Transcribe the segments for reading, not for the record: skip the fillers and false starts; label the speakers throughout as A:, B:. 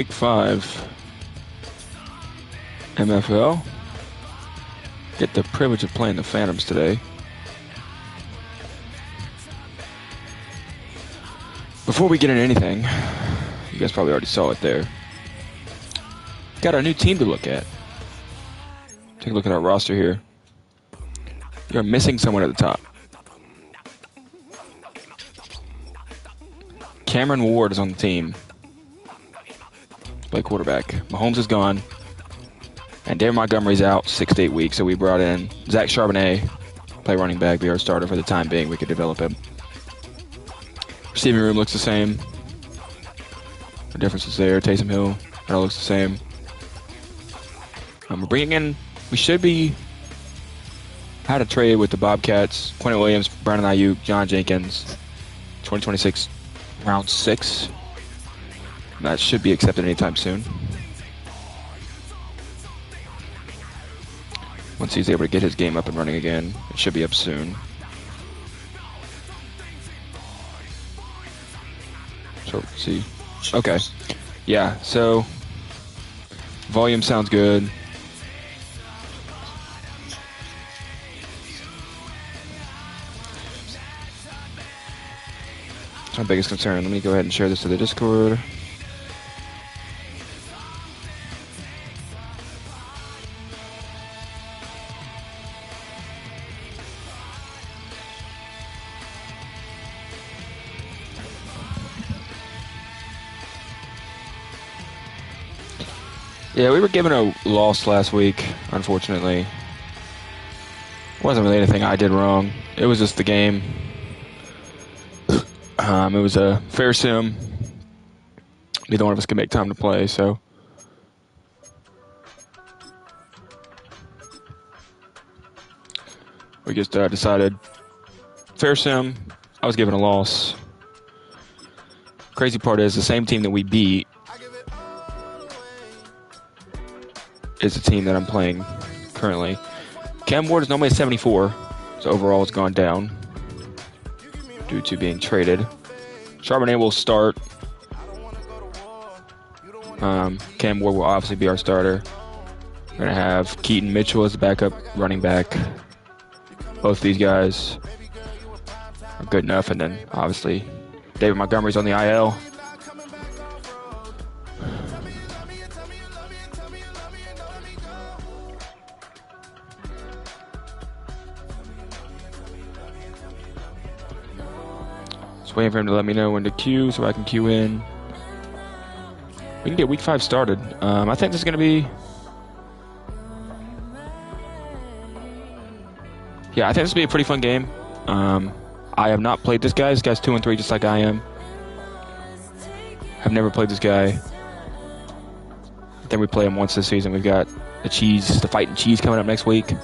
A: Week 5 MFL. Get the privilege of playing the Phantoms today. Before we get into anything, you guys probably already saw it there. Got our new team to look at. Take a look at our roster here. You're missing someone at the top. Cameron Ward is on the team. Play quarterback. Mahomes is gone. And David Montgomery's out 6 to 8 weeks, so we brought in Zach Charbonnet, play running back, be our starter for the time being. We could develop him. Receiving room looks the same. The difference is there. Taysom Hill, that all looks the same. We're bringing in, we should be, had a trade with the Bobcats, Quentin Williams, Brandon Ayuk, John Jenkins, 2026 round 6. That should be accepted anytime soon. Once he's able to get his game up and running again, it should be up soon. So let's see. Okay. Yeah, so volume sounds good. That's my biggest concern. Let me go ahead and share this to the Discord. Yeah, we were given a loss last week, unfortunately. It wasn't really anything I did wrong. It was just the game. It was a fair sim. Neither one of us could make time to play, so. We just decided, fair sim, I was given a loss. Crazy part is, the same team that we beat is the team that I'm playing currently. Cam Ward is normally a 74, so overall it's gone down due to being traded. Charbonnet will start. Cam Ward will obviously be our starter. We're going to have Keaton Mitchell as the backup running back. Both of these guys are good enough, and then obviously David Montgomery's on the IL. Just waiting for him to let me know when to queue so I can queue in. We can get week 5 started. I think this is going to be... Yeah, I think this will be a pretty fun game. I have not played this guy. This guy's 2-3 just like I am. I've never played this guy. I think we play him once this season. We've got the fighting cheese coming up next week.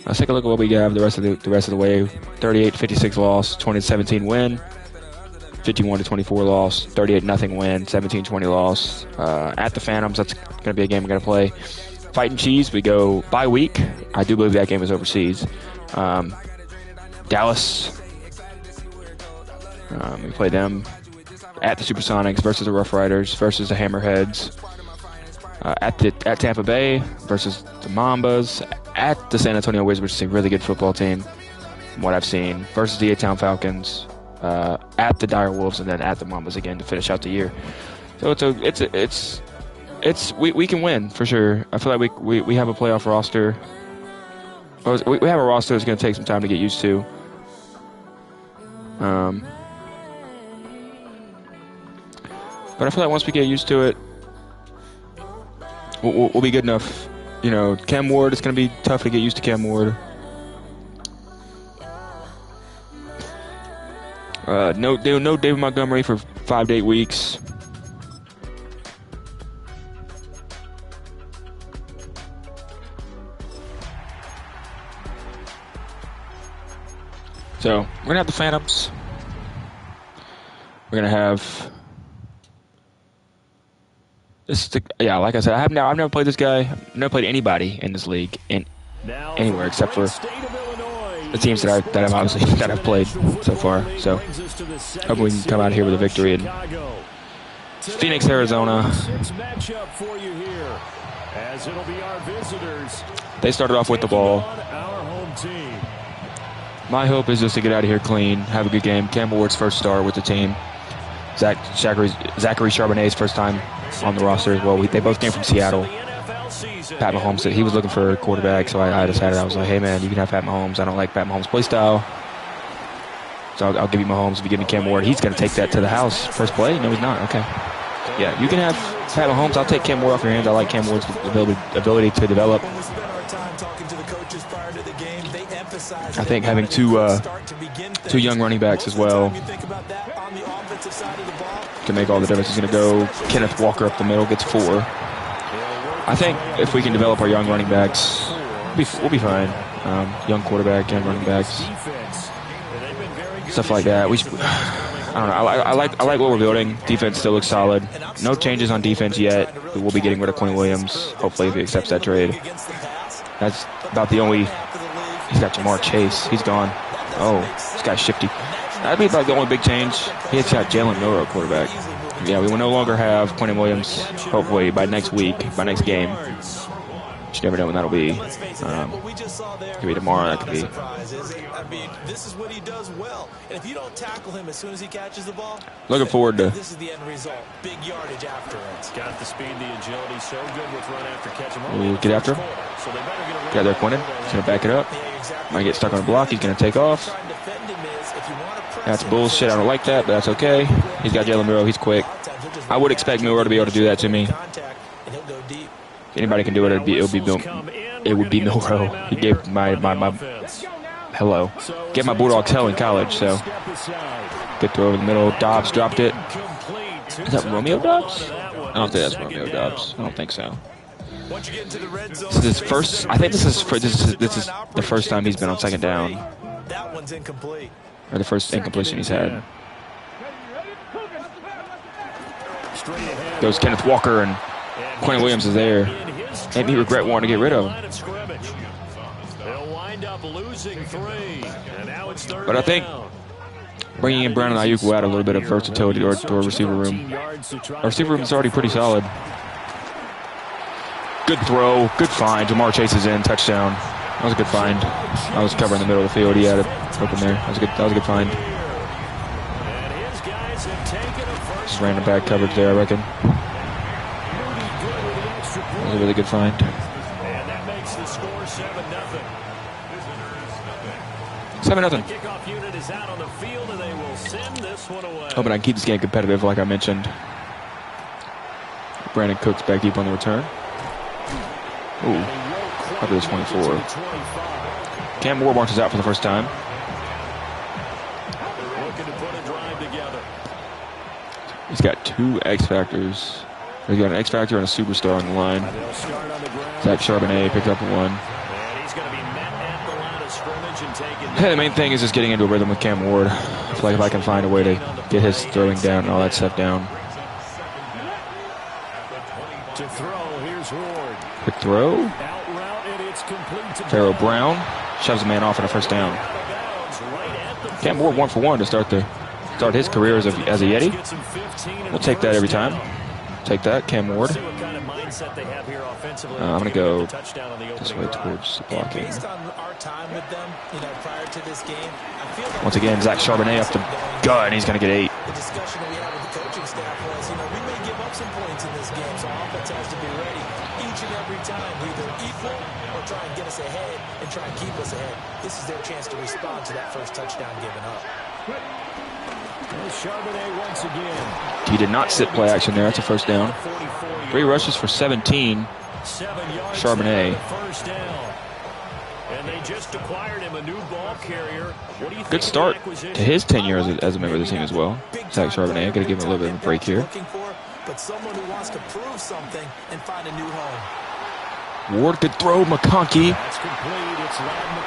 A: Let's take a look at what we have the rest of the way. 38-56 loss, 20-17 win, 51-24 loss, 38-0 win, 17-20 loss. At the Phantoms, that's going to be a game we're going to play. Fighting cheese, we go bye week. I do believe that game is overseas. Dallas, we play them at the Supersonics versus the Rough Riders versus the Hammerheads. At Tampa Bay versus the Mambas, at the San Antonio Wizards, which is a really good football team from what I've seen, versus the A-Town Falcons, at the Dire Wolves, and then at the Mambas again to finish out the year. So we can win for sure. I feel like we have a playoff roster. We have a roster that's going to take some time to get used to. But I feel like once we get used to it, we'll be good enough. You know, Cam Ward, it's going to be tough to get used to Cam Ward. No David Montgomery for 5 to 8 weeks. So, we're going to have the Phantoms. We're going to have... like I said, I've never played this guy. I've never played anybody in this league anywhere except for the teams that I've played so far. So hoping we can come out here with a victory and Phoenix, Arizona.
B: Matchup for you here, as it'll be our visitors.
A: They started off with the ball.
B: Our home team.
A: My hope is just to get out of here clean, have a good game. Cam Ward's first start with the team. Zachary Charbonnet's first time on the roster as well. They both came from Seattle. Pat Mahomes said he was looking for a quarterback, so I decided, I was like, hey man, you can have Pat Mahomes. I don't like Pat Mahomes' play style, so I'll give you Mahomes if you give me Cam Ward. He's going to take that to the house. First play? No, he's not. Okay. Yeah, you can have Pat Mahomes. I'll take Cam Ward off your hands. I like Cam Ward's ability to develop. I think having two young running backs as well can make all the difference. He's going to go Kenneth Walker up the middle, gets 4. I think if we can develop our young running backs, we'll be fine. Young quarterback, young running backs, stuff like that. I don't know. I like what we're building. Defense still looks solid. No changes on defense yet. We'll be getting rid of Quinn Williams, hopefully, if he accepts that trade. That's about the only. He's got Jamar Chase. He's gone. Oh, this guy's shifty. That'd be about the only big change. He's got Jalen Miller at quarterback. Yeah, we will no longer have Quinn Williams, hopefully, by next week, by next game. You never know when that'll be. Could be tomorrow. That could be.
C: This is what he does well. And if you don't tackle him as soon as he catches the ball,
A: looking forward to.
C: This is the end result. Big yardage after it.
B: It's got the speed, the agility, so good with run after catch.
A: Get after him. Got there, Quinton. He's going to back it up. Might get stuck on a block. He's going to take off. That's bullshit. I don't like that, but that's okay. He's got Jalen Miller. He's quick. I would expect Miller to be able to do that to me. If anybody can do it, it would be Milrow. He gave my hello. Gave my Bulldogs hell in college, so good throw over the middle. Dobbs dropped it. Is that Romeo Dobbs? I don't think that's Romeo Dobbs. I don't think so. This is his first. I think this is the first time he's been on second down.
C: That one's incomplete.
A: Or the first incompletion he's had. Goes Kenneth Walker, and Quinn Williams is there. Made me regret wanting to get rid of him. But I think bringing in Brown and Ayuk will add a little bit of versatility to our receiver room. Our receiver room is already pretty solid. Good throw, good find. Jamar Chase is in, touchdown. That was a good find. I was covering the middle of the field. He had it open there. That was a good find. Just random back coverage there, I reckon. That was a really good find.
B: And that makes the score 7-0.
A: 7-0.
B: Kickoff unit is out on the field, and they will send this one away.
A: Hoping I can keep this game competitive, like I mentioned. Brandon Cooks back deep on the return. Ooh, up to the 24. Cam Ward marches out for the first time.
B: Looking to put a drive together.
A: He's got 2 X Factors. He's got an X Factor and a superstar on the line. Zach Charbonnet picked up 1.
B: And he's going to be met at the line of scrimmage and taken.
A: Hey, the main thing is just getting into a rhythm with Cam Ward. I feel like if I can find a way to get his throwing down and all that stuff down.
B: To throw, here's Ward.
A: Quick throw.
B: Out route, and it's complete to
A: Pharaoh Brown shoves a man off on a first down. Cam Ward 1 for 1 to start his career as a Yeti. We'll take that every time. Take that, Cam Ward. I'm going to go this way towards the blocking. Once again, Zach Charbonnet up the gut, and he's going to get 8.
C: The discussion we had with the coaching staff was, we may give up some points in this game, so offense has to be ready each and every time, either equal or try and get us ahead and try and keep us ahead. This is their chance to respond to that first touchdown given up.
B: Charbonnet once again.
A: He did not sit play action there. That's a first down. 3 rushes for 17. Charbonnet.
B: And they just acquired him a new ball carrier.
A: Good start to his tenure as a member of the team as well. Zach Charbonnet. Got to give him a little bit of a break here.
C: But someone who wants to prove something and find a new home.
A: Ward could throw. McConkey.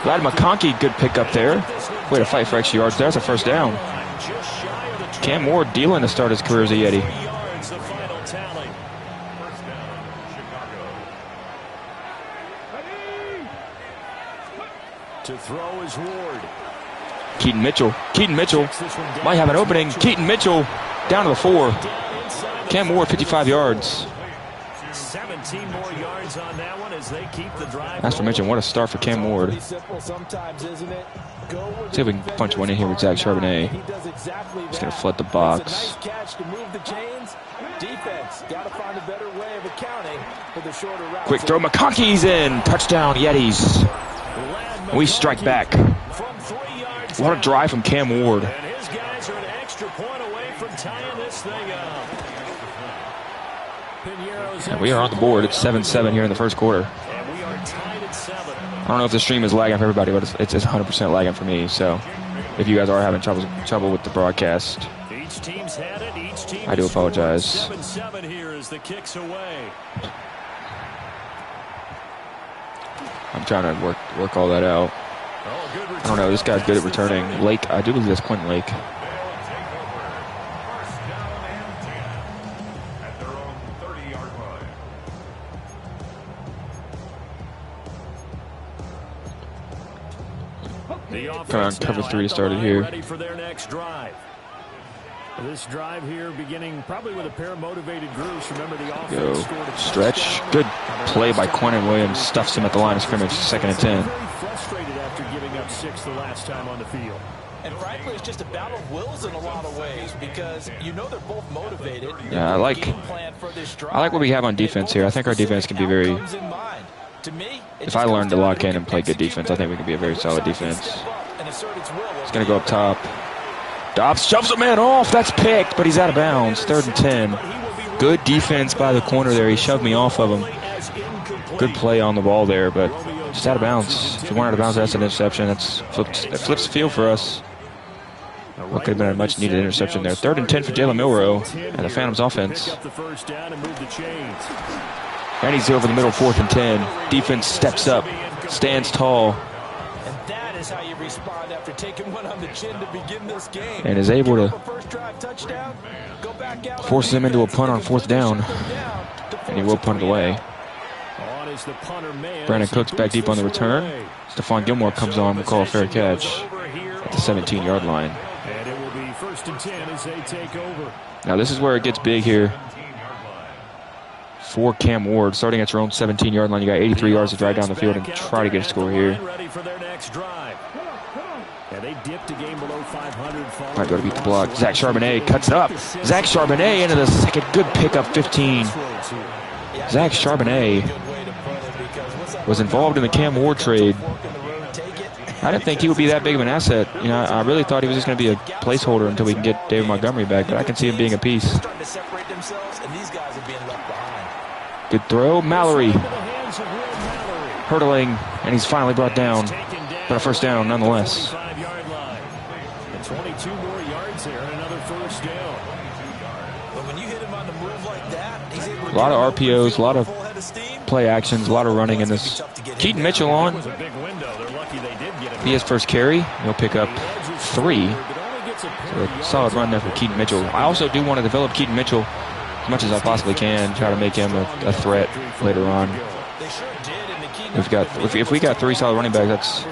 A: Glad McConkey, good pick up there. Way to fight for extra yards there. That's a first down. Cam Ward dealing to start his career as a Yeti.
B: To throw is Ward.
A: Keaton Mitchell might have an opening. Keaton Mitchell Down to the 4. Cam Ward, 55 yards.
B: 17 more yards on that one as they keep the drive.
A: As to mention, what a start for Cam Ward. See if we can punch one in here with Zach Charbonnet. He's going to flood the box. Quick throw. McConkey's in. Touchdown, Yetis. We strike back. What a drive from Cam Ward.
B: And his guys are an extra point away from tying this thing up.
A: And we are on the board. It's 7-7 here in the first quarter.
B: And we are tied at 7.
A: I don't know if the stream is lagging for everybody, but it's 100% lagging for me. So if you guys are having trouble with the broadcast,
B: Each team's had it. Each team
A: I do apologize.
B: 7-7 here as the kicks away.
A: I'm trying to work all that out. I don't know. This guy's good at returning. Lake, I do believe that's Quentin Lake. Come on, cover 3 started here.
B: Ready for their next drive. This drive here beginning probably with a pair of motivated groups. Remember the offense scored a
A: Stretch. Good play by Quentin Williams. Stuffs him at the line of scrimmage. 2nd and 10.
B: very frustrated after giving up 6 the last time on the field.
C: And frankly, it's just a battle of wills in a lot of ways because you know they're both motivated.
A: Yeah, I like what we have on defense here. I think our defense can be very. If I learn to lock in and play good defense, I think we can be a very solid defense. He's going to go up top. Dobbs shoves a man off. That's picked, but he's out of bounds. 3rd and 10. Good defense by the corner there. He shoved me off of him. Good play on the ball there, but just out of bounds. If you weren't out of bounds, that's an interception. That flips the field for us. What could have been a much-needed interception there. 3rd and 10 for Jalen Milroe and the Phantoms offense. And he's over the middle, 4th and 10. Defense steps up, stands tall.
C: Is how you respond after taking one on the chin to begin this game.
A: And is able to force them into a punt on 4th down. And he will punt it away. Brandon Cooks back deep on the return. Stephon Gilmore comes on. We'll call a fair catch at the 17-yard line.
B: And it will be 1st and 10 as they take over.
A: Now this is where it gets big here. For Cam Ward, starting at your own 17-yard line. You got 83 yards to drive down the field and try to get a score here.
B: Ready for their next drive. And they dipped a game below 500.
A: Might go to beat the block. Zach Charbonnet cuts it up. Zach Charbonnet into the second. Good pickup, 15. Zach Charbonnet was involved in the Cam Ward trade. I didn't think he would be that big of an asset. You know, I really thought he was just going to be a placeholder until we can get David Montgomery back, but I can see him being a piece. Good throw. Mallory hurdling, and he's finally brought down. But a first down nonetheless.
B: 22 more yards there and another first down.
C: But when you hit him on the move like that, he's able to
A: a lot of RPOs, a lot of play actions, a lot of running in this. Keaton Mitchell on. He has first carry. He'll pick up 3. So a solid run there for Keaton Mitchell. I also do want to develop Keaton Mitchell as much as I possibly can, try to make him a threat later on. If we got 3 solid running backs,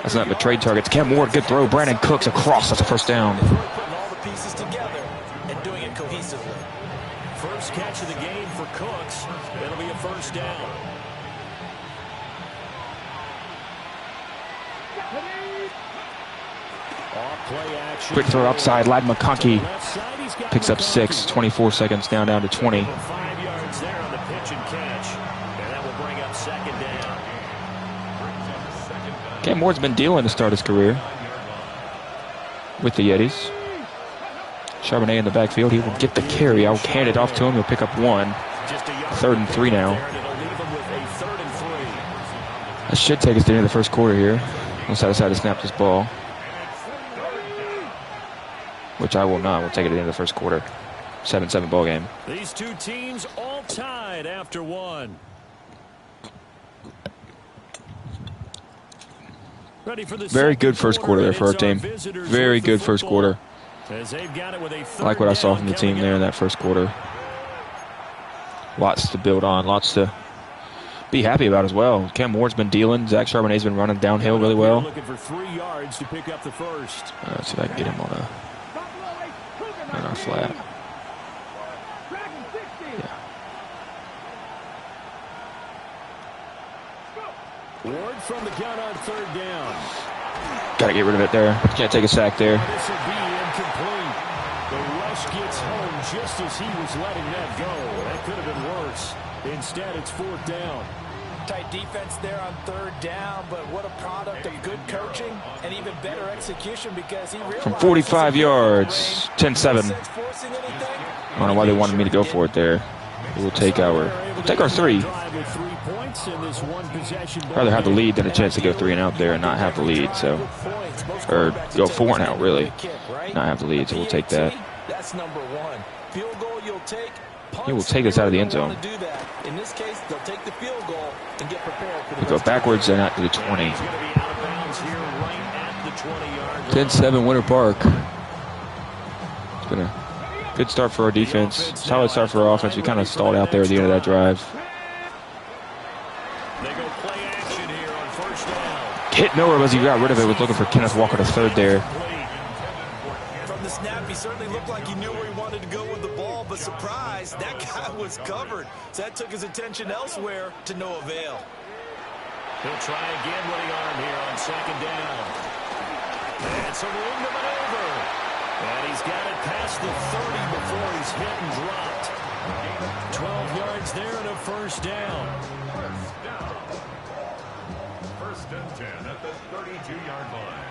A: that's not the trade targets. Cam Ward, good throw. Brandon Cooks across. That's a first down.
B: First catch of the game for Cooks. It'll be a first down.
A: Quick throw outside. Ladd McConkey picks up 6. 24 seconds down to 20.
B: 5 yards there on the pitch and catch. And that will bring up 2nd down.
A: Cam Ward's been dealing to start his career with the Yetis. Charbonnet in the backfield. He will get the carry. I'll hand it off to him. He'll pick up 1. 3rd and 3 now. That should take us to the end of the first quarter here. Once I decide to snap this ball. Which I will not. We'll take it at the end of the first quarter. 7-7 ball game.
B: These two teams all tied after 1.
A: Very good first quarter there for our team. Very good first quarter. I like what I saw from the team there in that first quarter. Lots to build on. Lots to be happy about as well. Cam Ward's been dealing. Zach Charbonnet's been running downhill really well.
B: Looking for 3 yards to pick up the first.
A: Let's see if I can get him on a flat.
B: Ward from the count on 3rd down.
A: Got to get rid of it there. Can't take a sack there.
B: This will be incomplete. The rush gets home just as he was letting that go. That could have been worse. Instead, it's 4th down.
C: Tight defense there on 3rd down, but what a product of good coaching and even better execution because he realized
A: from 45 yards, 10-7. I don't know why they wanted me to go for it there. We'll take our 3. Rather have the lead than a chance to go 3 and out there and not have the lead. So, or go 4 and out really, not have the lead. So we'll take that.
C: That's number 1. Field goal you'll take.
A: He will take us out of the end zone.
C: In this case, they'll take the field goal and get prepared for the
A: We'll go backwards and out to the 20. 10-7 Winter Park. It's been a good start for our defense. Solid start for our offense. We kind of stalled out there at the end of that drive.
B: They go play action here on 1st down.
A: Hit nowhere as he got rid of it. Was looking for Kenneth Walker to 3rd there.
C: From the snap, he certainly looked like he knew where he wanted to go with the ball, but surprise, that guy was covered. So that took his attention elsewhere to no avail.
B: He'll try again with the arm here on 2nd down. And some room to maneuver. And he's got it past the 30 before he's hit and dropped. 12 yards there and a 1st down.
D: 1st and 10 at the 32-yard line.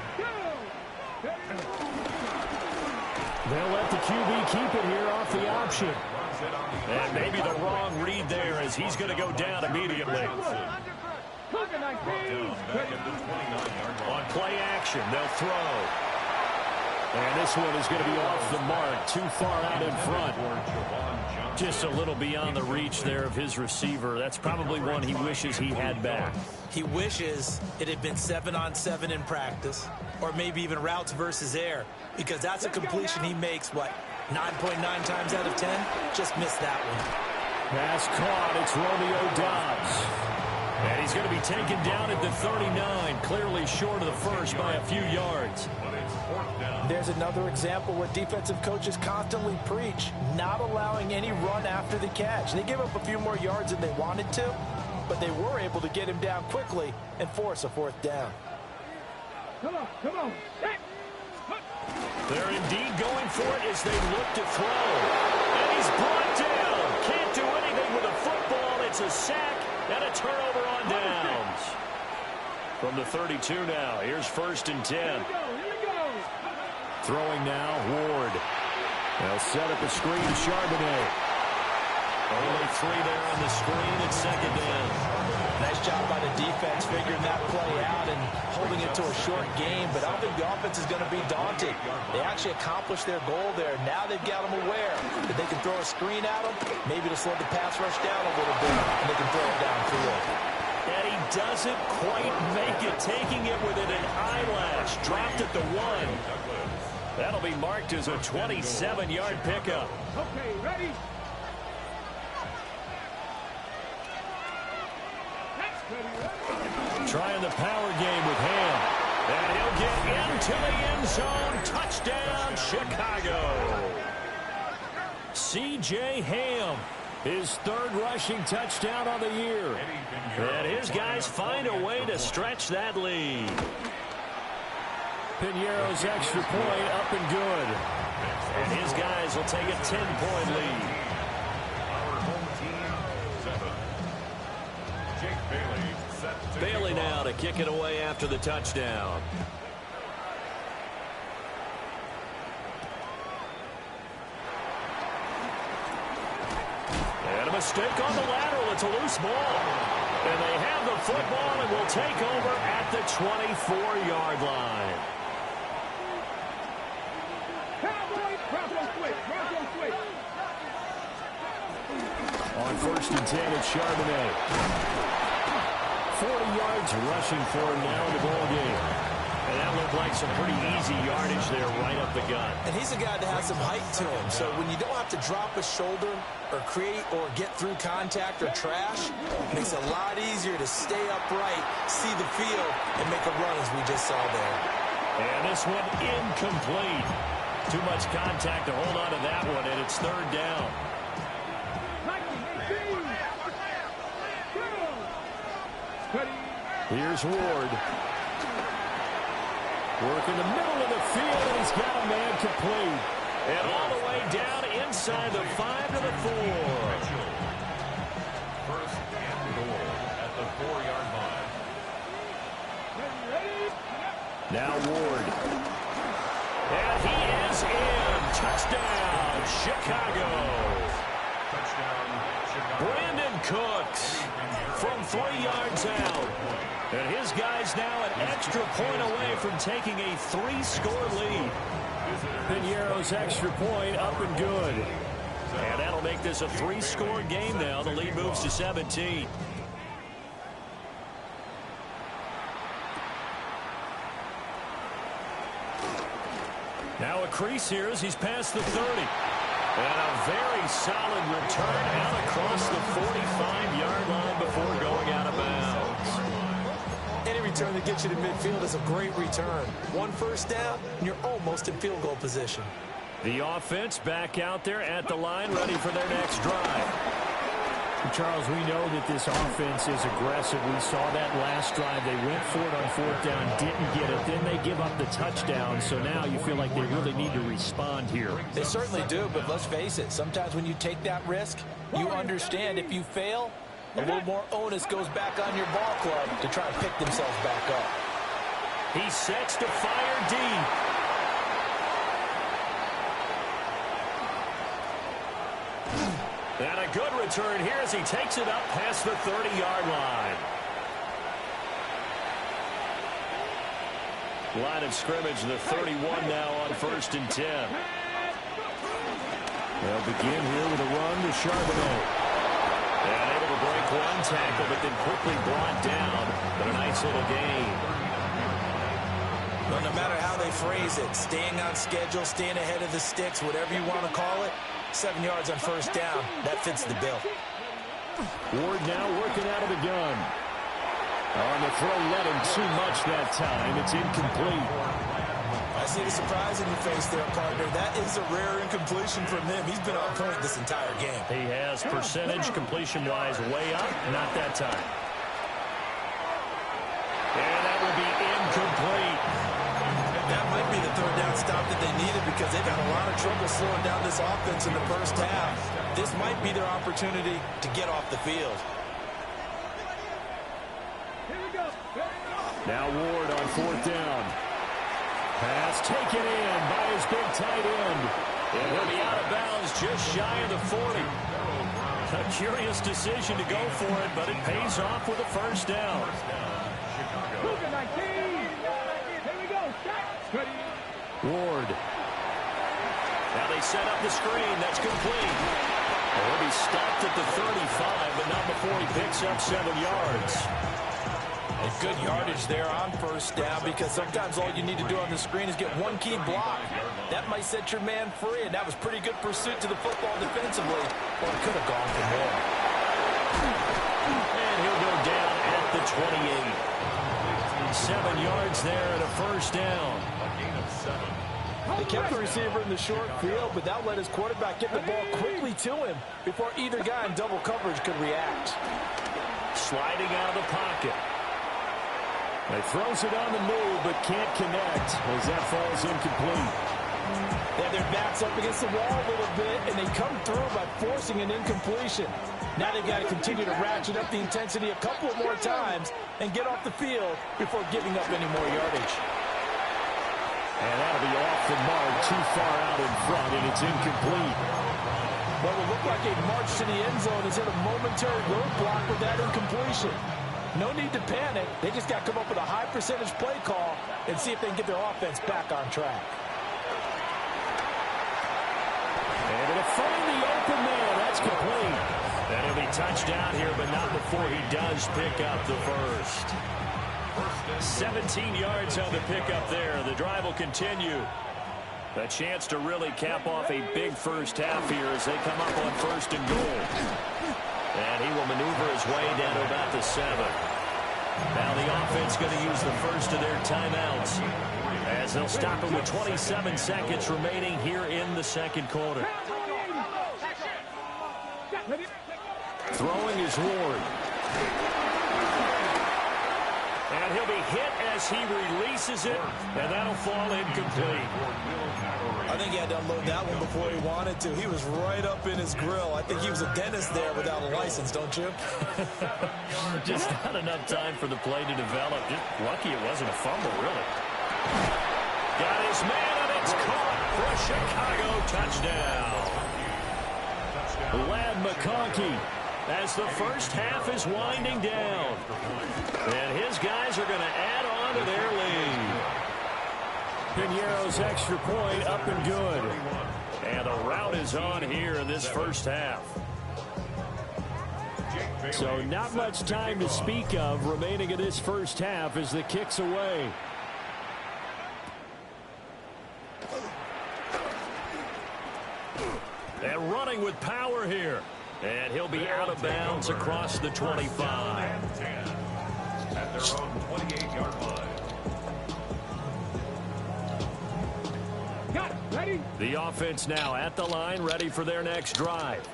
B: They'll let the QB keep it here off the option. And maybe the wrong read there as he's going to go down immediately. On play action, they'll throw. And this one is going to be off the mark, too far out in front. Just a little beyond the reach there of his receiver. That's probably one he wishes he had back.
C: He wishes it had been 7-on-7 in practice, or maybe even routes versus air, because that's a completion he makes, what, 9.9 times out of 10? Just missed that one.
B: Pass caught. It's Romeo Dobbs. And he's going to be taken down at the 39, clearly short of the first by a few yards.
C: There's another example where defensive coaches constantly preach, not allowing any run after the catch. They gave up a few more yards than they wanted to, but they were able to get him down quickly and force a 4th down.
E: Come on.
B: They're indeed going for it as they look to throw. And he's brought down. Can't do anything with a football. It's a sack and a turnover on downs. From the 32 now, here's 1st and 10. Throwing now, Ward. They'll set up a screen to Charbonnet. Only 3 there on the screen at 2nd down.
C: Nice job by the defense figuring that play out and holding it to a short game, but I don't think the offense is going to be daunted. They actually accomplished their goal there. Now they've got them aware that they can throw a screen at them, maybe to slow the pass rush down a little bit, and they can throw it downfield.
B: And he doesn't quite make it, taking it within an eyelash. Dropped at the 1. That'll be marked as a 27-yard pickup.
E: Okay, ready?
B: Trying the power game with Ham. And he'll get into the end zone. Touchdown, Chicago. C.J. Ham, his 3rd rushing touchdown on the year. And his guys find a way to stretch that lead. Piñeiro's extra point up and good. And his guys will take a 10-point lead. Bailey now to kick it away after the touchdown. And a mistake on the lateral. It's a loose ball. And they have the football and will take over at the 24-yard line. On 1st and 10, it's Charbonnet. 40 yards rushing for him now in the ball game. And that looked like some pretty easy yardage there right up the gut.
C: And he's a guy that has some height to him. So when you don't have to drop a shoulder or create or get through contact or trash, it makes it a lot easier to stay upright, see the field, and make a run as we just saw there.
B: And this one incomplete. Too much contact to hold on to that one, and it's third down. Here's Ward. Work in the middle of the field, and he's got a man complete. And all the way down inside the 5 to the 4.
D: First and goal at the 4-yard line.
B: Now Ward. And he is in. Touchdown, Chicago.
D: Touchdown, Chicago.
B: Brandon Cooks from 3 yards out. And his guy's now an extra point away from taking a 3-score lead. Piñeiro's extra point up and good. And that'll make this a 3-score game now. The lead moves to 17. Now a crease here as he's past the 30. And a very solid return out across the 45-yard line before going out of bounds.
C: Any return that gets you to midfield is a great return. 1 first down, and you're almost in field goal position.
B: The offense back out there at the line, ready for their next drive. Charles, we know that this offense is aggressive. We saw that last drive. They went for it on 4th down, didn't get it. Then they give up the touchdown. So now you feel like they really need to respond here.
C: They certainly do, but let's face it. Sometimes when you take that risk, you understand if you fail, a little more onus goes back on your ball club to try and pick themselves back up.
B: He sets to fire deep. And a good return here as he takes it up past the 30-yard line. Line of scrimmage, the 31 now on 1st and 10. They'll begin here with a run to Charbonnet. And able to break one tackle, but then quickly brought down. But a nice little gain.
C: Well, no matter how they phrase it, staying on schedule, staying ahead of the sticks, whatever you want to call it, 7 yards on 1st down, that fits the bill.
B: Ward now working out of the gun. On the throw, let him too much that time. It's incomplete.
C: I see the surprise in your face there, partner. That is a rare incompletion from him. He's been on point this entire game.
B: He has percentage completion-wise way up. Not that time. And that will be incomplete.
C: That might be the 3rd down stop that they needed because they've had a lot of trouble slowing down this offense in the first half. This might be their opportunity to get off the field.
B: Now Ward on 4th down. Pass taken in by his big tight end. And he'll be out of bounds just shy of the 40. A curious decision to go for it, but it pays off with a 1st down. Ward. Now they set up the screen. That's complete. He'll be stopped at the 35, but not before he picks up 7 yards.
C: A good yardage there on 1st down because sometimes all you need to do on the screen is get one key block. That might set your man free, and that was pretty good pursuit to the football defensively, or it could have gone for more.
B: And he'll go down at the 28. 7 yards there and a 1st down.
C: They kept the receiver in the short field, but that let his quarterback get the ball quickly to him before either guy in double coverage could react.
B: Sliding out of the pocket. He throws it on the move, but can't connect as that falls incomplete.
C: They have their backs up against the wall a little bit, and they come through by forcing an incompletion. Now they've got to continue to ratchet up the intensity a couple of more times and get off the field before giving up any more yardage.
B: And that'll be off the mark, too far out in front, and it's incomplete.
C: What will look like a march to the end zone is hit a momentary roadblock with that incompletion. No need to panic. They just got to come up with a high percentage play call and see if they can get their offense back on track.
B: And it'll find the open man. That's complete. And he'll be touched down here, but not before he does pick up the first. 17 yards on the pickup there. The drive will continue. A chance to really cap off a big first half here as they come up on 1st and goal. And he will maneuver his way down to about the 7. Now the offense going to use the first of their timeouts. As they'll stop him with 27 seconds remaining here in the second quarter. Throwing is Ward. And he'll be hit as he releases it, and that'll fall incomplete.
C: I think he had to unload that one before he wanted to. He was right up in his grill. I think he was a dentist there without a license, don't you?
B: Just not enough time for the play to develop. Just lucky it wasn't a fumble, really. Got his man, and it's caught for a Chicago touchdown. Lad McConkey, as the first half is winding down. And his guys are going to add on to their lead. Piñeiro's extra point up and good. And the rout is on here in this first half. So not much time to speak of remaining in this first half as the kick's away. And running with power here. And he'll be out of bounds across the 25.
D: At their own 28-yard line.
B: The offense now at the line, ready for their next drive.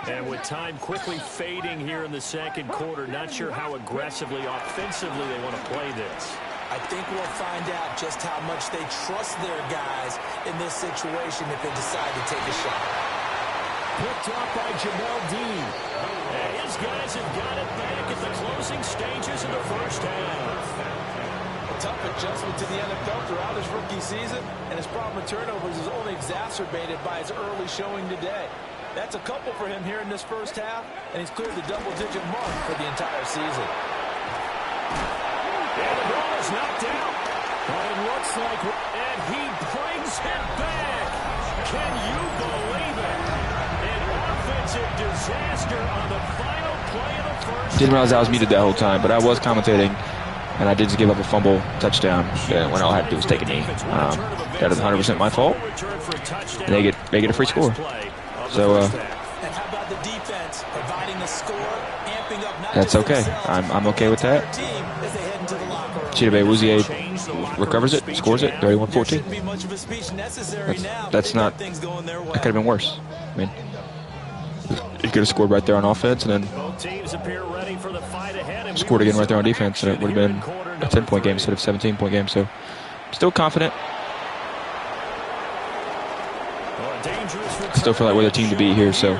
B: And with time quickly fading here in the second quarter, not sure how aggressively, offensively they want to play this.
C: I think we'll find out just how much they trust their guys in this situation if they decide to take a shot.
B: Picked up by Jamel Dean. And his guys have got it back at the closing stages of the first half.
C: A tough adjustment to the NFL throughout his rookie season, and his problem with turnovers is only exacerbated by his early showing today. That's a couple for him here in this first half, and he's cleared the double-digit mark for the entire season.
B: And the ball is knocked out. But it looks like, and he brings it back. Can you believe it? An offensive disaster on the final play of the first.
A: Didn't realize I was muted that whole time, but I was commentating, and I did just give up a fumble touchdown when all I had to do was take a knee. That is 100% my fault. And they get a free score. So
C: And how about the defense providing the score, amping up not
A: that's
C: just
A: okay.
C: themselves,
A: I'm okay with that.
C: team as they head into the locker room.
A: Chidobe Awuzie recovers it, scores it, 31-14.
C: Shouldn't be much of a speech necessary now.
A: That's
C: They got
A: not.
C: things going their way.
A: That could have been worse. I mean, he could have scored right there on offense, and then
B: Both teams appear ready for the fight ahead, and
A: scored again right there on defense, and it would have been a 10-point game instead of a 17-point game. So, still confident. Still feel like we're the team to beat here. So,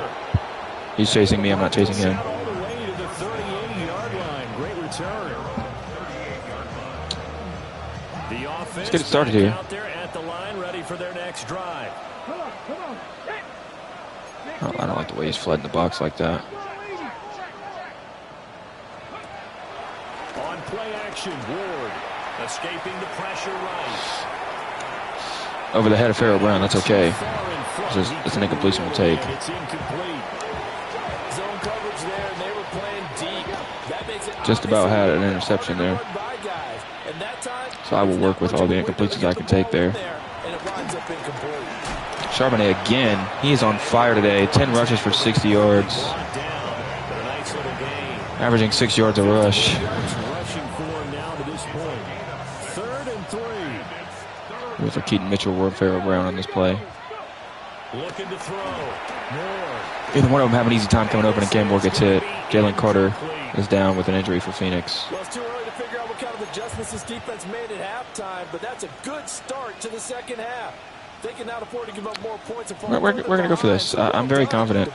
A: he's chasing me. I'm not chasing him.
B: all the way to the 38-yard line. Great return. The offense
A: Let's get it started here.
B: out there at the line, ready for their next drive.
A: Oh, I don't like the way he's flooding the box like that.
B: On play action, Ward escaping the pressure right.
A: Over the head of Pharaoh Brown. That's okay.
B: Far in front.
A: It's an incompletion we'll take.
B: It's incomplete.
C: Zone coverage there, and they were playing deep. That makes it
A: Just about had an
C: obvious
A: interception there.
C: by guys. And that time,
A: So I will work with all the incompletions I can take there.
C: And it winds up incomplete.
A: Charbonnet again. He is on fire today. 10 rushes for 60 yards.
B: Brought down, but a nice little gain.
A: Averaging 6 yards a rush.
B: Rushing for him now to this point. 3rd and 3.
A: With a Keaton Mitchell, Ward, Pharaoh Brown on this play.
B: Looking to throw. Moore.
A: Either one of them have an easy time coming open and Cam Moore gets hit. Jalen Carter is down with an injury for Phoenix.
C: Well, it's too early to figure out what kind of adjustments this defense made at halftime, but that's a good start to the second half. They can now afford to give up more points.
A: We're going to go for this. I'm very confident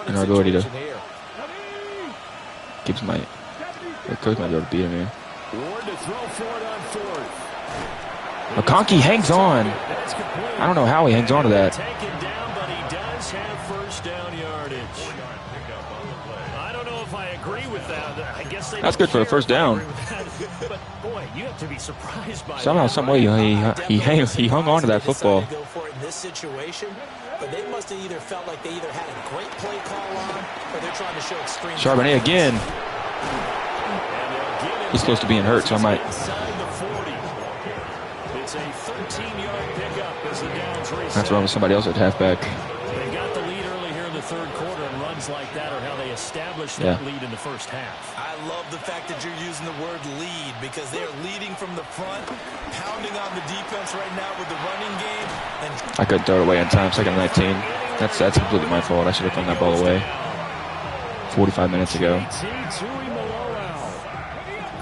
A: in our ability to keep my coach might be able to beat him here.
B: Ward to throw for it on 4th.
A: McConkey hangs on.
B: That's complete.
A: I don't know how he hangs on to that.
B: Taken down, but he does have first down yardage. I don't know if I agree with that. I guess they
A: That's
B: don't
A: good for the
B: care
A: first
B: if I
A: down.
B: agree with that. But boy, you have to be surprised by
A: Somehow,
B: that.
A: some way, he hung on to that football.
C: Go for it in this situation, but they must have either felt like they either had a great play call on, or they're trying to show extreme.
A: Charbonnet again.
B: And they'll give it
A: He's close to being hurt, so I might.
B: inside the 40. It's a 13-yard pickup as the downs reset.
A: That's wrong with somebody else at halfback.
B: They got the lead early here in the third quarter, and runs like that are how they establish established that lead in the first half.
C: I love the fact that you're using the word lead because they're leading from the front, pounding on the defense right now with the running game. And
A: I couldn't throw it away in time. Second and 19. That's completely my fault. I should have thrown that ball away 45 minutes ago.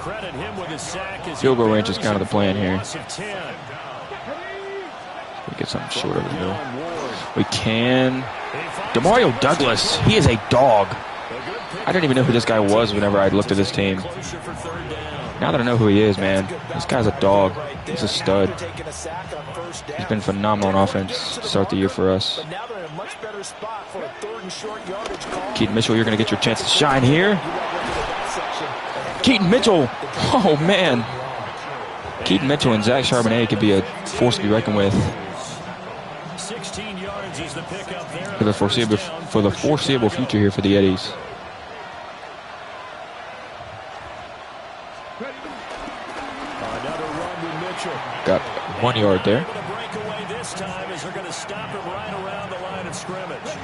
B: Credit him with his sack as
A: field goal range is kind of the plan here. We get something short over the middle. We can. Demario Douglas. He is a dog. I didn't even know who this guy was whenever I looked at this team. Now that I know who he is, man, this guy's a dog. He's a stud. He's been phenomenal on offense to start the year for us. Keaton Mitchell, you're going to get your chance to shine here. Keaton Mitchell. Oh, man. Keaton Mitchell and Zach Charbonnet could be a force to be reckoned with.
B: 16 yards is the pickup there.
A: For the foreseeable future here for the Eddies.
B: Another run with Mitchell.
A: Got 1 yard there.
B: Breakaway this time as they're going to stop him right around the line of scrimmage.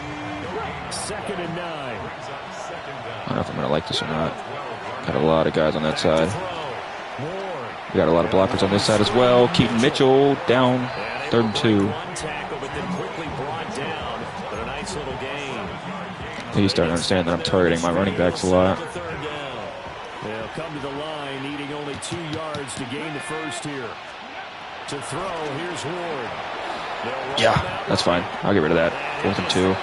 B: 2nd and 9.
A: I don't know if I'm going to like this or not. Got a lot of guys on that side. We got a lot of blockers on this side as well. Keaton Mitchell down 3rd and 2. He's starting to understand that I'm targeting my running backs a lot.
B: They'll come to the line, needing only 2 yards to gain the first here. To throw, here's Ward.
A: Yeah, that's fine. I'll get rid of that. 4th and 2.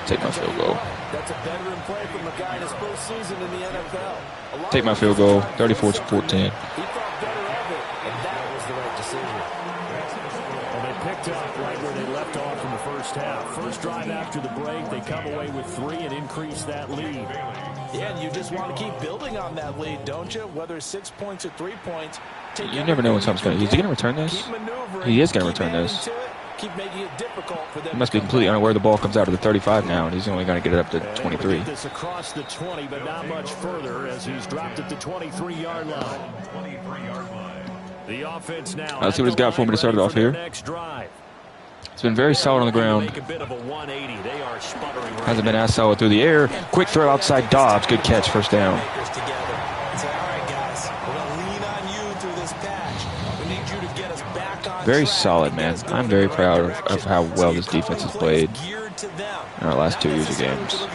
A: Take my field goal.
C: that's a veteran play from a guy in his first season in the NFL.
A: Take my field goal, 34-14.
C: He thought better of it, and that was the right decision.
B: Well, they picked up right where they left off in the first half. First drive after the break, they come away with 3 and increase that lead.
C: Yeah, and you just want to keep building on that lead, don't you? Whether it's 6 points or 3 points.
A: You never know when something's going to... Is he going to return this? He is going to return this.
C: Keep making it difficult for them.
A: He must be completely unaware the ball comes out of the 35 now, and he's only going to get it up to 23.
B: This across the 20, but not much further as he's dropped at the 23-yard line. The offense now.
A: Let's see what he's got for me to start it off here. It's been very solid on the ground. Hasn't been as solid through the air. Quick throw outside Dobbs. Good catch. First down. Very solid, man. I'm very proud of how well this defense has played in our last 2 years of games.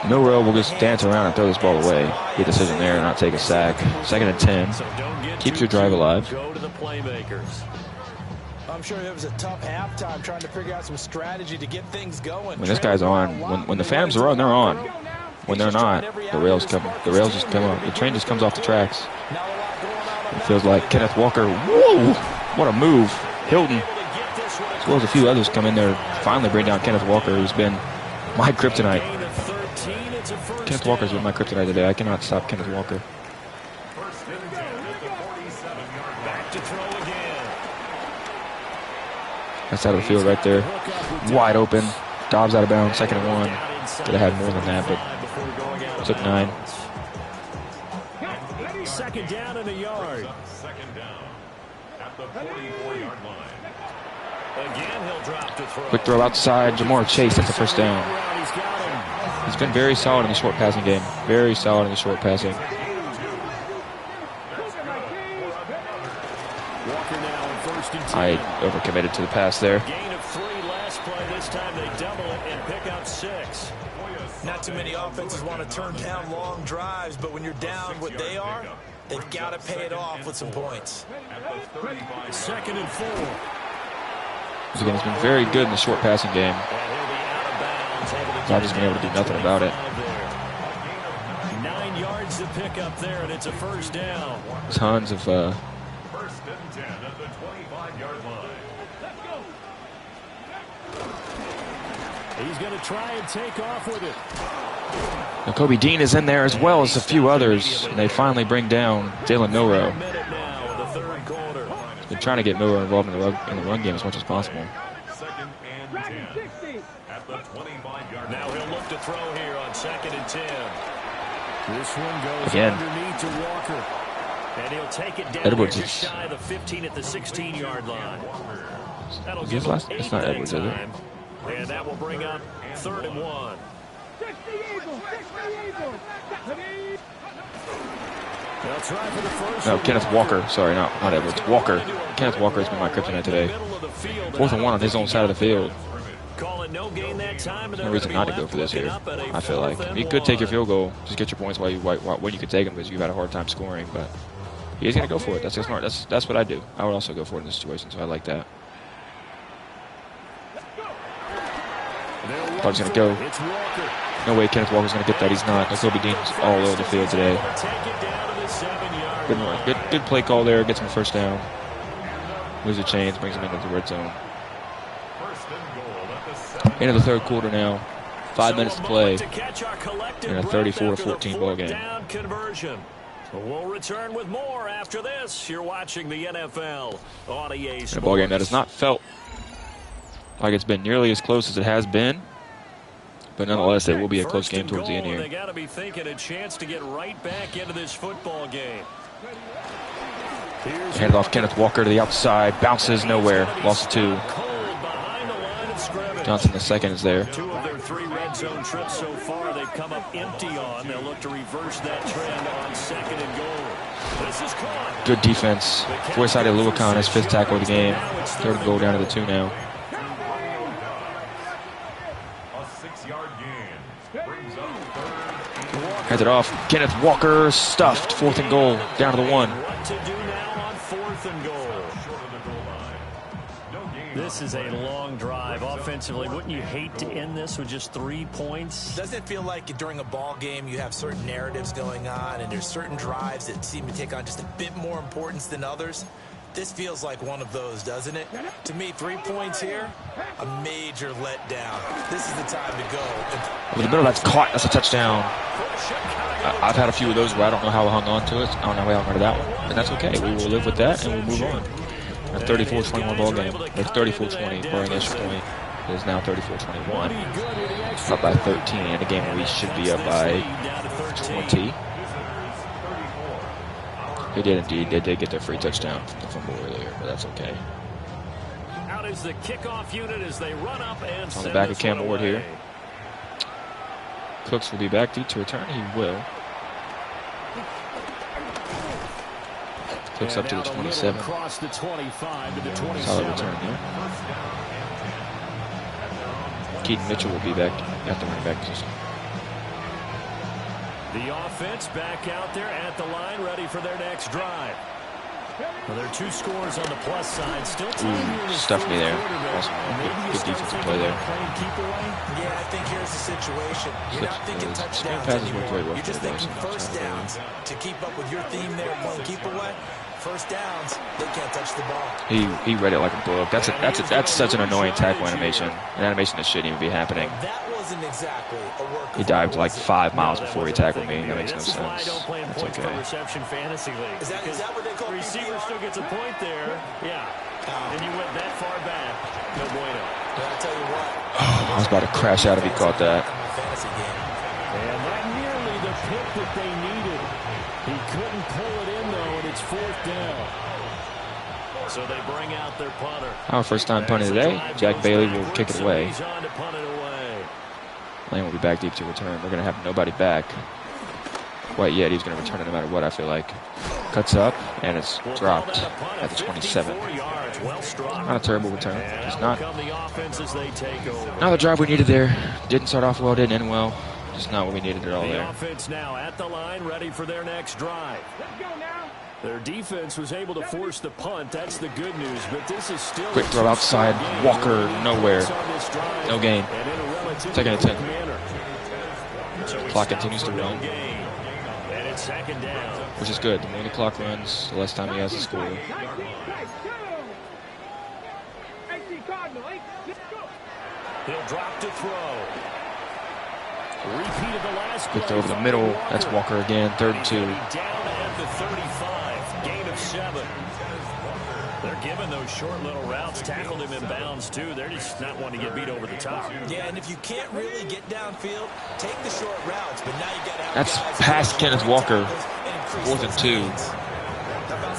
A: Milrow will just dance around and throw this ball away. Get a decision there and not take a sack. 2nd and 10. Keeps your drive alive.
B: Go to the playmakers.
C: I'm sure it was a tough halftime trying to figure out some strategy to get things going.
A: When this guy's on, when the Phantoms are on, they're on. When they're not, the rails come. The rails just come up. The train just comes off the tracks. It feels like Kenneth Walker. Whoa! What a move. Hilton, as well as a few others, come in there finally bring down Kenneth Walker, who's been my kryptonite. Kenneth Walker's been my kryptonite today. I cannot stop Kenneth Walker. That's out of the field right there. Wide open. Dobbs out of bounds. 2nd and 1. Could have had more than that, but took 9.
B: 2nd down and a yard.
D: 2nd down at the 44-yard line.
B: Again, he'll drop to throw.
A: Quick throw outside. Jamar Chase. That's the first down. He's been very solid in the short passing game. Very solid in the short passing. I overcommitted to the pass there.
B: Gain of 3 last play. This time they double it and pick up 6.
C: Not too many offenses want to turn down long drives, but when you're down what they are, they've got to pay it off with some points.
B: 2nd and 4.
A: Again, he's been very good in the short passing game. I've just been able to do nothing about it.
B: 9 yards to pick up there, and it's a first down.
A: Tons of...
D: 1st and 10 at the 25-yard line.
B: He's going to try and take off with it.
A: Now Kobe Dean is in there as well as a few others. And they finally bring down Jalen Milrow. He's been trying to get Milrow involved in the run game as much as possible.
D: 2nd and 10 at the 25-yard line.
B: Now he'll look to throw here on 2nd and 10. This one goes
A: Again.
B: underneath to Walker. And he'll take it down
A: Edwards
B: just shy of the 15 at the 16-yard line. That'll
A: Is
B: give
A: this
B: them
A: last?
B: 8
A: It's not
B: that
A: Edwards, is it?
B: time. And that will bring up 3rd and 1.
E: 60 Eagles, 60 Eagles.
B: They'll try for the first.
A: No, Kenneth Walker. Sorry, not Edwards. Walker. Kenneth Walker has been my kryptonite today. 4th and 1 on his own side of the field.
B: Calling no gain that time.
A: No reason not to go for this here. I feel like you could take your field goal, just get your points when you could take them because you've had a hard time scoring. But he's gonna go for it. That's smart. That's what I do. I would also go for it in this situation. So I like that. Thought he was gonna go. No way Kenneth Walker's gonna get that. He's not. Kobe Dean's all over the field today. Good play call there. Gets him a first down. Moves the chains, brings him into the red zone. Into the 3rd quarter now. 5 minutes to play in a 34-14 ball game.
B: We'll return with more after this. You're watching the NFL on EA Sports.
A: A ball game that has not felt like it's been nearly as close as it has been, but nonetheless, it will be a close game towards the end here.
B: They got to be thinking a chance to get right back into this football game.
A: Handed off Kenneth Walker to the outside, bounces nowhere, lost 2. Johnson the second is there.
B: 2 of their 3 red zone trips so far they've come up empty on. They'll look to reverse that trend on 2nd and goal. This is caught.
A: Good defense. Foresight Aluakon, his 5th tackle of the game. 3rd and goal down to the 2 now.
D: A 6-yard gain. Brings up 3rd.
A: Hands it off. Kenneth Walker stuffed. 4th and goal down to the 1.
B: What to do now on 4th and goal? This is a long drive offensively. Wouldn't you hate to end this with just 3 points?
C: Doesn't it feel like during a ball game you have certain narratives going on and there's certain drives that seem to take on just a bit more importance than others? This feels like one of those, doesn't it? To me, 3 points here, a major letdown. This is the time to go.
A: Over the middle, that's caught. That's a touchdown. I've had a few of those where I don't know how I hung on to it. I don't know how I hung on to that one. And that's okay. We will live with that and we'll move on. A 34-21 ball game. It's 34-20, barring extra point. It is now 34-21. Up by 13 in a game where we should be up by 20. They did indeed. They did get their free touchdown from the fumble earlier, but that's okay.
B: Out is the kickoff unit as they run up and
A: on the back of Cam Ward here. Cooks will be back to return. He will. Cooks up to the 27.
B: Across the 25 to the 27.
A: Solid return there. Keaton Mitchell will be back at the running back position.
B: The offense back out there at the line, ready for their next drive. Well, there are 2 scores on the plus side. Still
A: stuffed me there. Awesome. Good defensive play there.
C: Yeah, I think here's the situation. You're not thinking touchdowns anymore. You're just thinking first downs. To keep up with your theme there, playing keep away. First downs, they can't touch the ball.
A: He read it like a book. That's such an annoying tackle animation. An animation that shouldn't even be happening.
C: That wasn't exactly a work.
A: He dived like 5 miles before he tackled me. That makes no sense.
B: That's okay. Reception fantasy league.
C: Is that what they call
B: receiver still gets a point there? Yeah. And you went that far back. No bueno.
C: But I'll tell you what.
A: I was about to crash out if he caught that.
B: And not nearly the pick that they needed. He couldn't pull it in though, and it's 4th down. So they bring out their punter.
A: Our first time punting today. Jack Bailey will kick it away. Lane will be back deep to return. We're going to have nobody back quite yet. He's going to return it no matter what, I feel like. Cuts up, and it's dropped at the 27. Not a terrible return. Just not the drive we needed there. Didn't start off well, didn't end well. Just not what we needed at all there.
B: The offense now at the line, ready for their next drive.
E: Let's go now.
B: Their defense was able to force the punt. That's the good news, but this is still
A: quick throw outside. Walker nowhere. No gain. 2nd and 10. Clock continues to run, which is good. The more the clock runs, the less time he has to score.
B: He'll drop to throw. Repeat of the last
A: quick throw over the middle. That's Walker again. 3rd and 2.
B: Down at the 35. Gain of 7. They're giving those short little routes. Tackled him in bounds, too. They're just not wanting to get beat over the top.
C: Yeah, and if you can't really get downfield, take the short routes, but now you got to have
A: that's past Kenneth Walker. 4th and 2.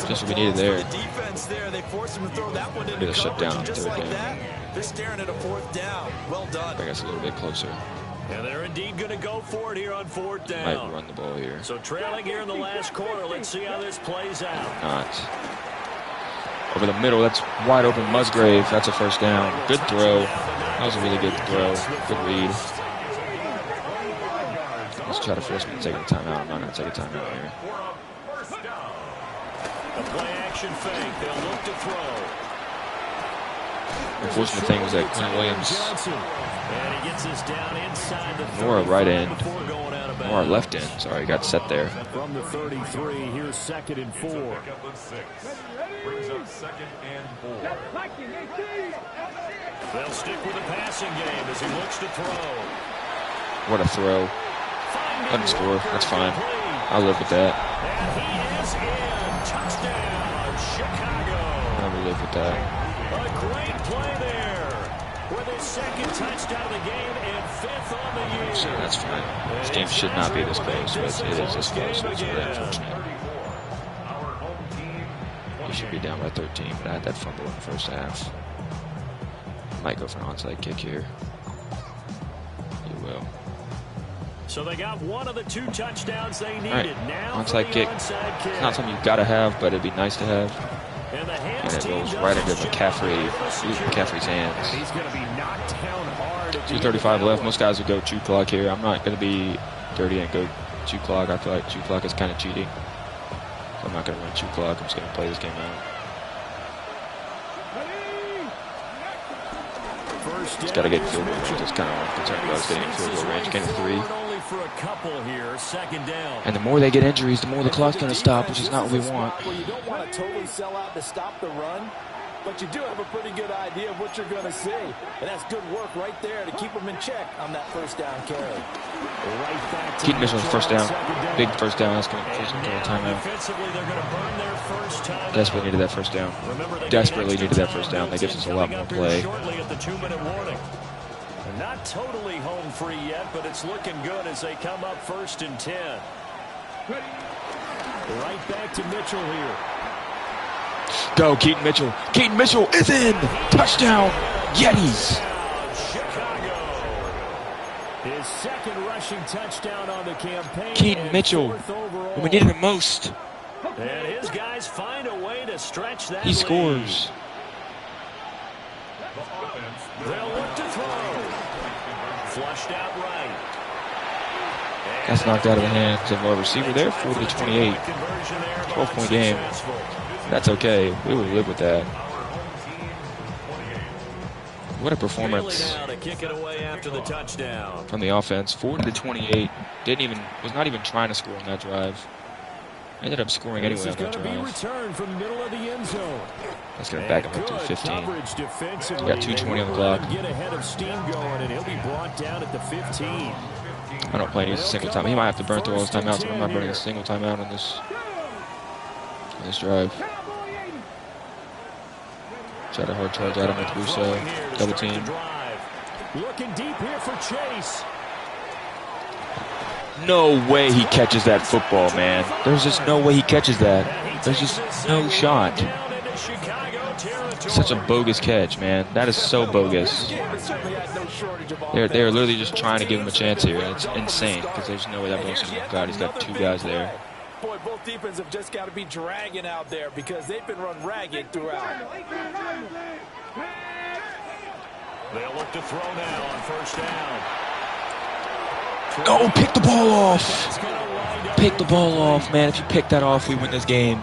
A: Just what we needed there.
C: The defense there, they forced him to throw that one into
A: Get a shut down on
C: coverage, just
A: third
C: like
A: down.
C: that. They're staring at a fourth down. Well done.
A: Bring us a little bit closer.
B: And they're indeed going to go for it here on fourth down.
A: Might run the ball here.
B: So trailing here in the last quarter. Let's see how this plays out.
A: Not. Over the middle, that's wide open Musgrave. That's a first down. Good throw. That was a really good throw. Good read. Let's try to force me to take a timeout. I'm not going to take a timeout here.
B: A play action fake. They'll look to throw.
A: The unfortunate thing was that Quinn Williams,
B: And he gets us down inside the 30
A: Nora right end,
B: before going out of bounds.
A: or left end. Sorry, got set there.
B: From the 33, here's 2nd and 4.
D: Brings up 2nd and 4.
B: They'll stick with the passing game as he looks to throw.
A: What a throw. Let him score. That's fine. I'll live with that.
B: And he is in. Touchdown, Chicago.
A: I'll live with that.
B: A great play there with his 2nd touchdown of the game and 5th on the year.
A: So that's fine. This game should not be this close, but it is this close. So it's really unfortunate. He should be down by 13, but I had that fumble in the first half. Might go for an onside kick here. You will.
B: So they got one of the 2 touchdowns they needed.
A: All right.
B: Now
A: Onside kick.
B: Onside kick.
A: It's not something you've got to have, but it'd be nice to have.
B: And
A: And it goes right into McCaffrey's hands.
B: He's going to be knocked down hard.
A: 2:35 left. Most guys would go 2 clock here. I'm not going to be dirty and go 2 clock. I feel like 2 clock is kind of cheating. So I'm not going to run 2 clock. I'm just going to play this game out. Just got to get field goal range. That's kind of what I'm concerned about, is getting in field goal range. Getting 3.
B: For a couple here, 2nd down.
A: And the more they get injuries, the more the clock's going to stop, which is not what we want.
C: Well, you don't want to totally sell out to stop the run, but you do have a pretty good idea of what you're going to see. And that's good work right there to keep them in check on that first down carry.
B: Right back to
A: Keaton Mitchell's first down. Big first down. That's going to force them to a timeout.
B: Defensively, they're going to burn their first time.
A: Desperately needed that first down. Desperately needed that first down. That gives us a lot more play.
B: Shortly at the 2-minute warning. They're not totally home free yet, but it's looking good as they come up 1st and 10. Right back to Mitchell here.
A: Go, Keaton Mitchell. Keaton Mitchell is in. Touchdown, Yetis.
B: Chicago. His 2nd rushing touchdown on the campaign.
A: Keaton Mitchell, when we needed him most.
B: And his guys find a way to stretch that
A: He scores.
B: They'll look to throw. Flushed out right.
A: That's knocked out of the hands of our receiver there. 40-28. 12-point game. That's okay. We will live with that. What a performance
B: To kick it away after the touchdown.
A: from the offense. 40-28. Was not even trying to score on that drive. Ended up scoring anyway on that drive.
B: Return from middle of the end zone.
A: That's going to back him up to 15. We got 2:20 on the clock.
B: Get ahead of steam going, and he'll be brought down at the 15.
A: I don't play any single time. He might have to burn through all his timeouts, but I'm not burning a single timeout on this drive. Try to hard charge out of with Russo. Double team.
B: Looking deep here for Chase.
A: No way he catches that football, man. There's just no way he catches that. There's just no shot. Such a bogus catch, man. That is so bogus. They're literally just trying to give him a chance here. It's insane because there's no way that ball's going to work out. He's got 2 guys there.
C: Boy, both defenses have just got to be dragging out there because they've been run ragged throughout.
B: They'll look to throw now on 1st down.
A: Oh, pick the ball off. Pick the ball off, man. If you pick that off, we win this game.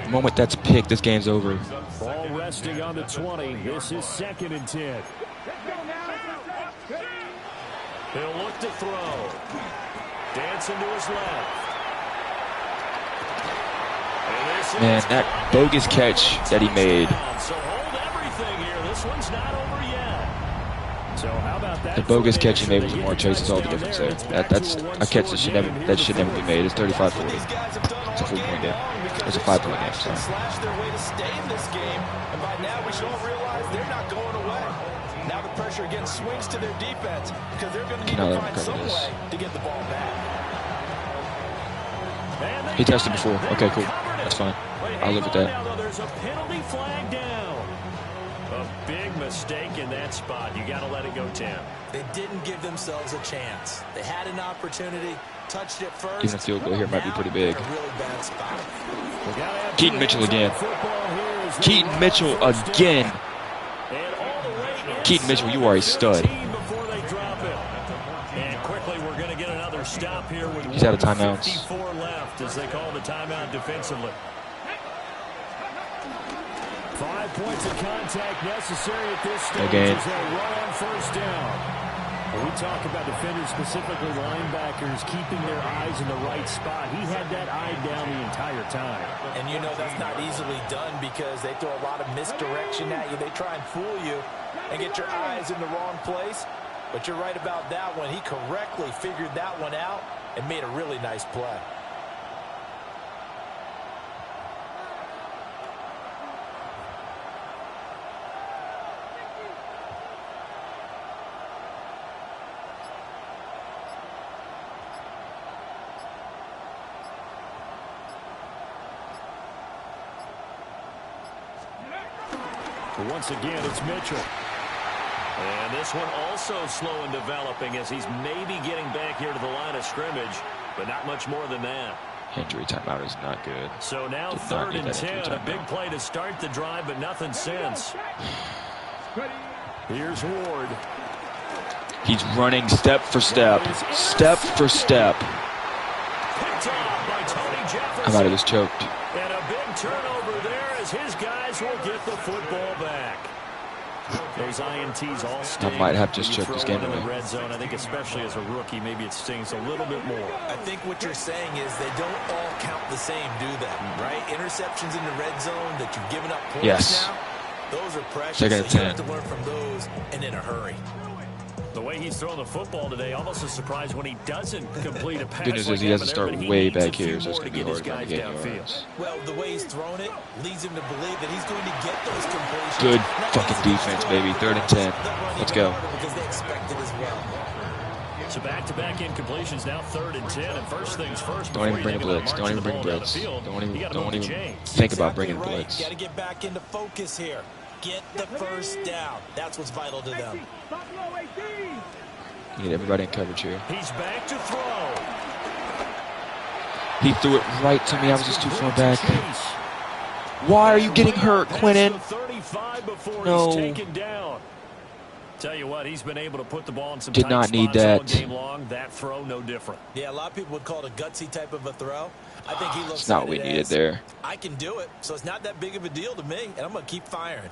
A: The moment that's picked, this game's over.
B: Ball resting on the 20. This is 2nd and 10. He'll look to throw. Dancing to his left.
A: Man, that bogus catch that he made.
B: So hold everything here. This one's not over yet. So how about that?
A: The bogus catch he made with Jamar Chase is all the difference there. That's a catch that should never be made. It's 35-40. It's a 4-point game. It's a 5-point game. Sorry.
C: Slash their way to stay in this game, and by now we should all realize they're not going away. Now the pressure again swings to their defense because they're going to need to find some way to get the ball back.
A: He touched it before. Okay, cool. That's fine. I'll live with that.
B: Now, there's a penalty flag down. A big mistake in that spot. You got to let it go, Tim.
C: They didn't give themselves a chance. They had an opportunity, touched it first.
A: Even a field goal here might be pretty big.
C: A really bad spot.
A: Keaton Mitchell again. Keaton Mitchell again. Keaton Mitchell, you are a stud.
B: And quickly, we're going to get another stop here with
A: He's out of timeouts.
B: 54 left as they call the timeout defensively. 5 points of contact necessary at this stage as they run on first down. When we talk about defenders, specifically linebackers, keeping their eyes in the right spot. He had that eye down the entire time.
C: And you know that's not easily done because they throw a lot of misdirection at you. They try and fool you and get your eyes in the wrong place. But you're right about that one. He correctly figured that one out and made a really nice play.
B: Once again, it's Mitchell. And this one also slow in developing as he's maybe getting back here to the line of scrimmage, but not much more than that.
A: Injury timeout is not good.
B: So now 3rd and 10, a big play to start the drive, but nothing since. Here's Ward.
A: He's running step for step. Step for step.
B: Picked off by Tony Jefferson.
A: I thought he was choked.
B: And a big turnover there as his guys will get the football back. Those INTs all sting.
A: I might have just choked this game
B: in
A: away.
B: the red zone. I think especially as a rookie, maybe it stings a little bit more.
C: I think what you're saying is they don't all count the same, do they? Right? Interceptions in the red zone that you've given up points now, those are precious.
A: Second and
C: so you
A: 10.
C: have to learn from those and in a hurry.
B: The way he's throwing the football today, almost a surprise when he doesn't complete a pass.
A: Good news
B: like
A: is he has to
B: that,
A: start
B: but he
A: way
B: needs
A: back
B: a few
A: here, so it's
B: more
A: going to be
B: get his
A: hard to
B: guys
A: get
B: downfield.
A: yards.
C: Well, the way he's thrown it leads him to believe that he's going to get those completions.
A: Good fucking defense, baby. 3rd and 10. Let's go.
C: Because they expect it as well.
B: So back-to-back incompletions, now 3rd and 10. And first things first.
A: Don't even bring a blitz. Don't even bring blitz. Don't even think about bringing blitz.
C: Got to get back into focus here. Get the first down. That's what's vital to them.
A: You need everybody in coverage here.
B: He's back to throw.
A: He threw it right to me. I was just too far back. Why are you getting hurt, Quentin? No.
B: Tell you what, he's been able to put the ball in some
A: Did not need that.
B: Game long. That throw, no different.
C: Yeah, a lot of people would call it a gutsy type of a throw. I think he looks
A: It's not
C: at
A: what we
C: it
A: needed
C: as,
A: there.
C: I can do it, so it's not that big of a deal to me, and I'm going to keep firing.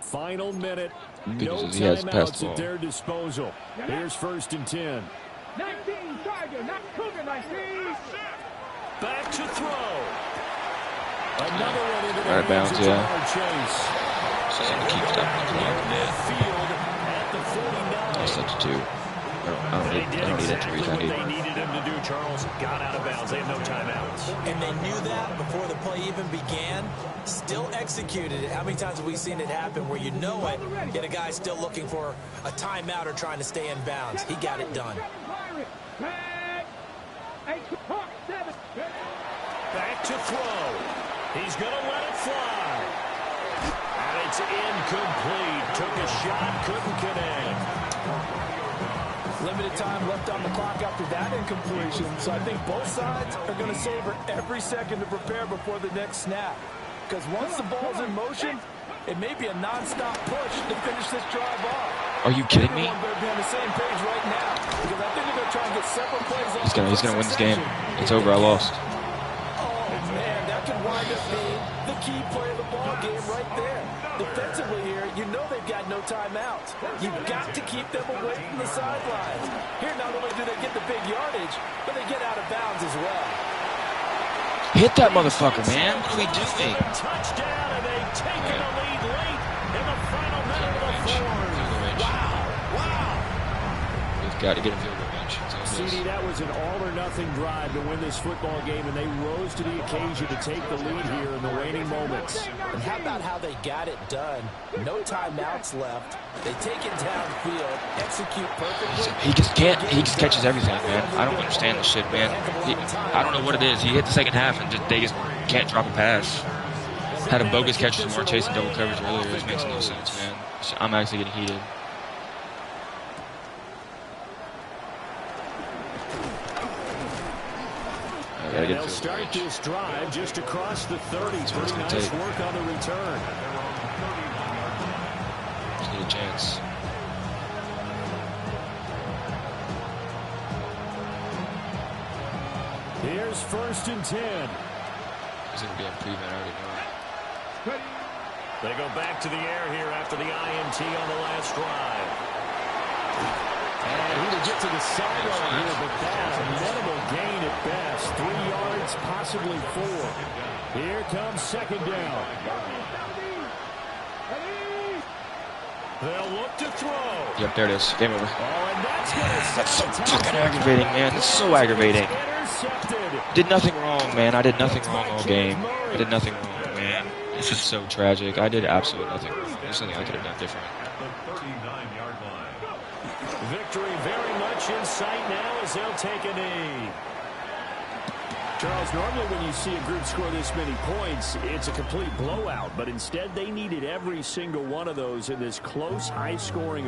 B: Final minute.
A: Good
B: No
A: news is he has passed
B: timeouts
A: the ball.
B: at their disposal. Here's 1st and 10.
E: 19, Tiger, not Cougar, 19.
B: Back to throw. Another one into the
A: Out of bounds,
B: hands of
A: yeah.
B: Jamar Chase.
A: Just gonna keep stopping the clock, man.
B: Field at the 49.
A: Substitute. I don't need injuries.
B: Exactly
A: I
B: what
A: need.
B: they needed him to do, Charles. Got out of bounds. They have no timeouts.
C: And they knew that before the play even began. Still executed it. How many times have we seen it happen where you know it, yet a guy's still looking for a timeout or trying to stay in bounds? He got it done.
B: Back to throw. He's going to let it fly. And it's incomplete. Took a shot, couldn't connect.
F: Limited time left on the clock after that incompletion, so I think both sides are going to savor every second to prepare before the next snap. Because once the ball's in motion, it may be a non-stop push to finish this drive off.
A: Are you kidding me?
F: Everyone better be on the same page right now, because I think they're going to try and get several plays off.
A: He's gonna win this game. It's over. I lost.
F: Oh, man, that could wind up being the key play of the ball game right there. Defensively here, you know they've got no timeouts. You've got to keep them away from the sidelines. Here, not only do they get the big yardage, but they get out of bounds as well.
A: Hit that motherfucker, man. What are we doing?
B: Touchdown, and they've taken a lead late in the final minute of the fourth.
C: Wow.
A: We've got to get a field goal range.
B: CD, that was an all-or-nothing drive to win this football game, and they rose to the occasion to take the lead here in the waning moments.
F: And how about how they got it done? No timeouts left. They take it downfield, execute perfectly.
A: He just can't. He just catches everything, man. I don't understand this shit, man. I don't know what it is. He hit the second half, and they just can't drop a pass. Had a bogus catch some more chasing double coverage earlier. This makes no sense, man. I'm actually getting heated.
B: And they'll start this drive just across the 30. Pretty nice work on the return.
A: Just need a chance.
B: Here's 1st and 10.
A: He's going to be a prevent, I already know.
B: They go back to the air here after the INT on the last drive. And he will get to the sideline here, but that a minimal gain at best. 3 yards, possibly 4. Here comes 2nd down. They'll look to throw.
A: Yep, there it is. Game over.
B: Oh, and that's
A: so fucking aggravating, man. It's so aggravating. Did nothing wrong, man. I did nothing wrong all game. I did nothing wrong, man. This is so tragic. I did absolutely nothing wrong. There's something I could have done different.
B: Victory very much in sight now as they'll take a knee. Charles, normally when you see a group score this many points, it's a complete blowout. But instead, they needed every single one of those in this close, high-scoring